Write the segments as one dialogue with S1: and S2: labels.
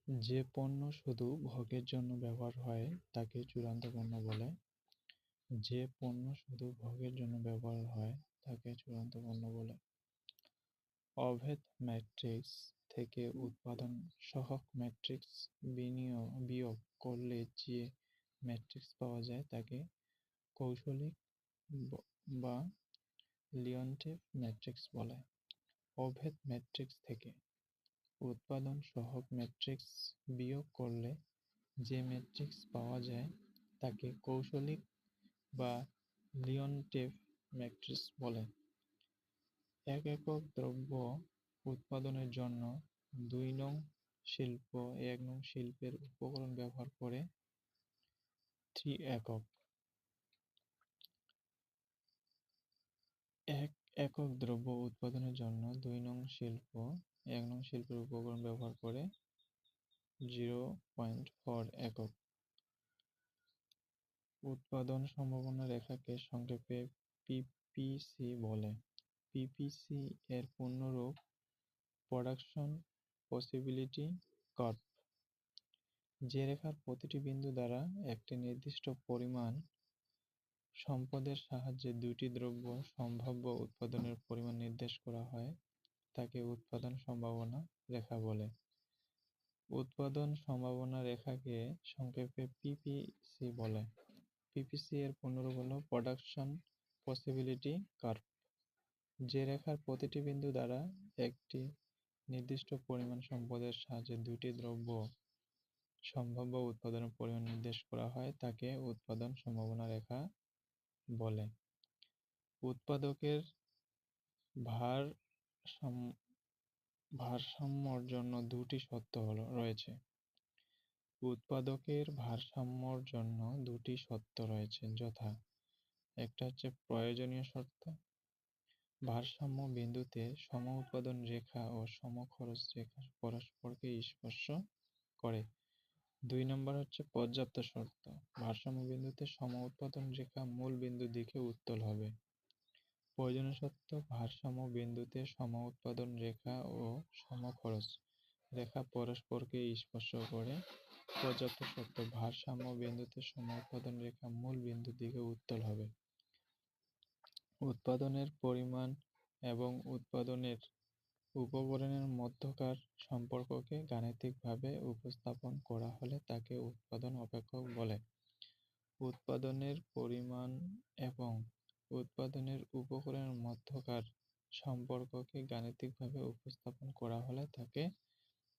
S1: যে পণ্য শুধু ভোগের জন্য ব্যবহার হয় তাকে চূড়ান্ত পণ্য বলে। যে পণ্য শুধু ভোগের জন্য ব্যবহার হয় তাকে চূড়ান্ত পণ্য বলে। অভেদ ম্যাট্রিক্স থেকে উৎপাদন সহগ ম্যাট্রিক্স বিয়োগ করলে যে ম্যাট্রিক্স পাওয়া যায় তাকে কৌশলিক বা লিওনটিফ ম্যাট্রিক্স বলে। অভেদ ম্যাট্রিক্স থেকে উৎপাদন সহগ ম্যাট্রিক্স বিয়োগ করলে যে ম্যাট্রিক্স পাওয়া যায় তাকে কৌশলিক বা লিওনটিফ ম্যাট্রিক্স বলে। এক একক দ্রব্য উৎপাদনের জন্য ২ নং শিল্প ১ নং শিল্পের উপকরণ ব্যবহার করে ৩ একক। এক একক দ্রব্য উৎপাদনের জন্য ২ নং শিল্প ১ নং শিল্পের উপকরণ ব্যবহার করে 0.4 একক। উৎপাদন সম্ভাবনা রেখাকে সংক্ষেপে পিপিসি বলে। পিপিসি এর পূর্ণরূপ প্রোডাকশন পসিবিলিটি কার্ভ। যে রেখার প্রতিটি বিন্দু দ্বারা একটি নির্দিষ্ট পরিমাণ সম্পদের সাহায্যে দুটি দ্রব্য সম্ভাব্য উৎপাদনের পরিমাণ নির্দেশ করা হয় তাকে উৎপাদন সম্ভাবনা রেখা বলে। উৎপাদন সম্ভাবনা রেখাকে সংক্ষেপে পিপিসি বলে। পিপিসি এর পূর্ণরূপ হল প্রোডাকশন পসিবিলিটি কার্ভ। যে রেখার প্রতিটি বিন্দু দ্বারা একটি নির্দিষ্ট পরিমাণ সম্পদের সাহায্যে দুটি দ্রব্য সম্ভাব্য উৎপাদনের পরিমাণ নির্দেশ করা হয় তাকে উৎপাদন সম্ভাবনা রেখা বলে। উৎপাদকের ভারসাম্যর জন্য দুটি শর্ত রয়েছে। উৎপাদকের ভারসাম্যর জন্য দুটি শর্ত রয়েছে, যথা একটা হচ্ছে প্রয়োজনীয় শর্ত, ভারসাম্য বিন্দুতে সম উৎপাদন রেখা ও সম খরচ রেখা পরস্পরকে স্পর্শ করে। ২ নম্বর হচ্ছে পর্যাপ্ত শর্ত, ভারসাম্য বিন্দুতে সম উৎপাদন রেখা মূল বিন্দুর দিকে উত্তল হবে। প্রয়োজনীয় শর্ত, ভারসাম্য বিন্দুতে সম উৎপাদন রেখা ও সম খরচ রেখা পরস্পরকে স্পর্শ করে। পর্যাপ্ত শর্ত, ভারসাম্য বিন্দুতে সম উৎপাদন রেখা মূল বিন্দুর দিকে উত্তল হবে। উৎপাদনের পরিমাণ এবং উৎপাদনের উপকরণের মধ্যকার সম্পর্ককে গাণিতিকভাবে উপস্থাপন করা হলে তাকে উৎপাদন অপেক্ষক বলে। উৎপাদনের পরিমাণ এবং উৎপাদনের উপকরণের মধ্যকার সম্পর্ককে গাণিতিকভাবে উপস্থাপন করা হলে তাকে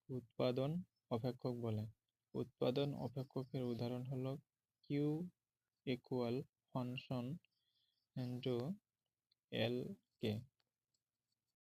S1: উৎপাদন অপেক্ষক বলে। উৎপাদন অপেক্ষকের উদাহরণ হল Q equal function into L কে।